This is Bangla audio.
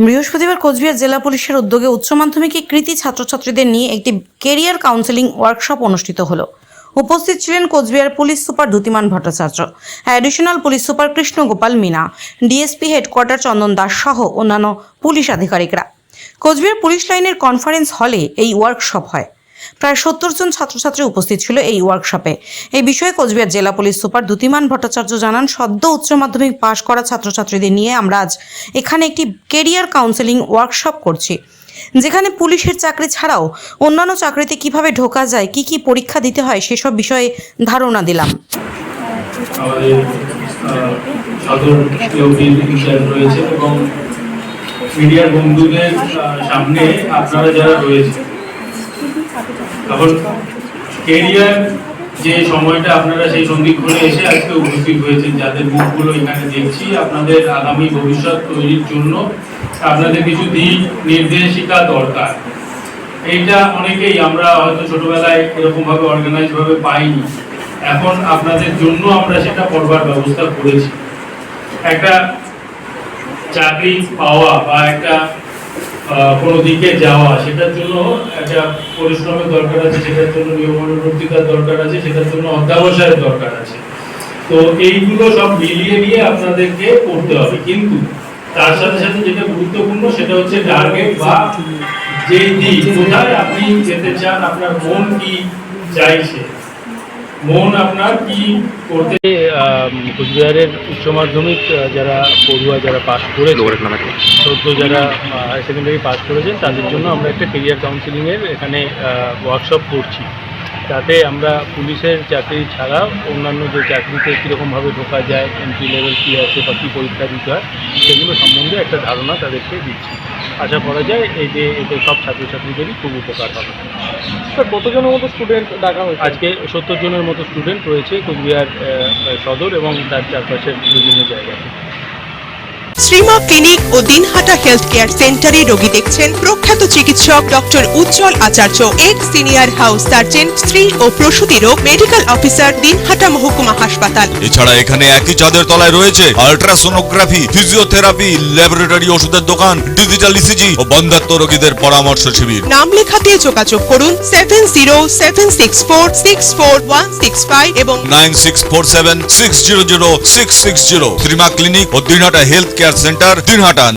বৃহস্পতিবার কোচবিহার জেলা পুলিশের উদ্যোগে উচ্চ মাধ্যমিকে কৃতী ছাত্রছাত্রীদের নিয়ে একটি কেরিয়ার কাউন্সেলিং ওয়ার্কশপ অনুষ্ঠিত হলো। উপস্থিত ছিলেন Coochbehar police super Dyutiman Bhattacharya, additional police super Krishna Gopal Meena, DSP headquarter Chandan Das সহ অন্যান্য পুলিশ আধিকারিকরা। কোচবিহার পুলিশ লাইনের কনফারেন্স হলে এই ওয়ার্কশপ হয়। প্রায় 70 জন ছাত্রছাত্রী উপস্থিত ছিল এই ওয়ার্কশপে। এই বিষয়ে কোচবিহার জেলা পুলিশ সুপার দ্যুতিমান ভট্টাচার্য জানান, সদ্য উচ্চ মাধ্যমিক পাশ করা ছাত্রছাত্রীদের নিয়ে আমরা আজ এখানে একটি কেরিয়ার কাউন্সেলিং ওয়ার্কশপ করছি, যেখানে পুলিশের চাকরি ছাড়াও অন্যান্য চাকরিতে কিভাবে ঢোকা যায়, কি কি পরীক্ষা দিতে হয় সেসব বিষয়ে ধারণা দিলাম। আমাদের সদর রয়েছে এবং মিডিয়ার বন্ধুদের সামনে আপনারা যারা রয়েছে, তখন কেরিয়ার যে সময়টা আপনারা সেই সন্ধিক্ষণে এসে আজকে উপস্থিত হয়েছেন, যাদের মুখগুলো এখানে দেখছি, আপনাদের আগামী ভবিষ্যৎ তৈরির জন্য আপনাদের কিছু দিক নির্দেশিকা দরকার। এইটা অনেকেই আমরা হয়তো ছোটবেলায় এরকমভাবে অর্গানাইজভাবে পাইনি, এখন আপনাদের জন্য আমরা সেটা করবার ব্যবস্থা করেছি। একটা চাকরি পাওয়া বা একটা কোনো দিকে যাওয়া, সেটার জন্য একটা পরিশ্রমের দরকার আছে, সেটার জন্য নিয়মানুবর্তিতার দরকার আছে, সেটার জন্য অধ্যাবসায়ের দরকার আছে। তো এইগুলো সব মিলিয়ে নিয়ে আপনাদেরকে করতে হবে, কিন্তু তার সাথে সাথে যেটা গুরুত্বপূর্ণ সেটা হচ্ছে টার্গেট বা যে দিক, কোথায় আপনি যেতে চান, আপনার মন কি চাইছে, মন আপনার কি করতে। কোচবিহারের উচ্চ মাধ্যমিক যারা পড়ুয়া, যারা পাস করে সদ্য যারা হায়ার সেকেন্ডারি পাস করেছেন, তাদের জন্য আমরা একটা কেরিয়ার কাউন্সিলিংয়ের এখানে ওয়ার্কশপ করছি। তাতে আমরা পুলিশের চাকরি ছাড়াও অন্যান্য যে চাকরিতে কীরকমভাবে ঢোকা যায়, এন্ট্রি লেভেল কী আছে বা কী পরীক্ষা দিতে হয়, সেগুলো সম্বন্ধে একটা ধারণা তাদেরকে দিচ্ছি। আশা করা যায় এতে সব ছাত্রছাত্রীদেরই খুব উপকার হবে। স্যার, কতজনের মতো স্টুডেন্ট ডাকা হয়েছে? আজকে 70 জনের মতো স্টুডেন্ট রয়েছে কোচবিহার সদর এবং তার চারপাশের বিভিন্ন জায়গায়। শ্রীমা ক্লিনিক ও দিনহাটা হেলথ কেয়ার সেন্টারে রোগী দেখছেন প্রখ্যাত চিকিৎসক ডক্টর উজ্জ্বল আচার্য, এক্স সিনিয়র হাউস সার্জন, স্ত্রী ও প্রসূতি রোগ মেডিকেল অফিসার, দিনহাটা মহকুমা হাসপাতাল। এছাড়া এখানে একই ছাদের তলায় রয়েছে আল্ট্রাসোনোগ্রাফি, ফিজিওথেরাপি, ল্যাবরেটরি, ওষুধের দোকান, ডিজিটাল ইসিজি ও বন্ধ্যাত্ব রোগীদের পরামর্শ শিবির। নাম লেখাতে যোগাযোগ করুন 7076464165 এবং 9647600660। শ্রীমা ক্লিনিক ও Dinhata health care centre, Dinhata.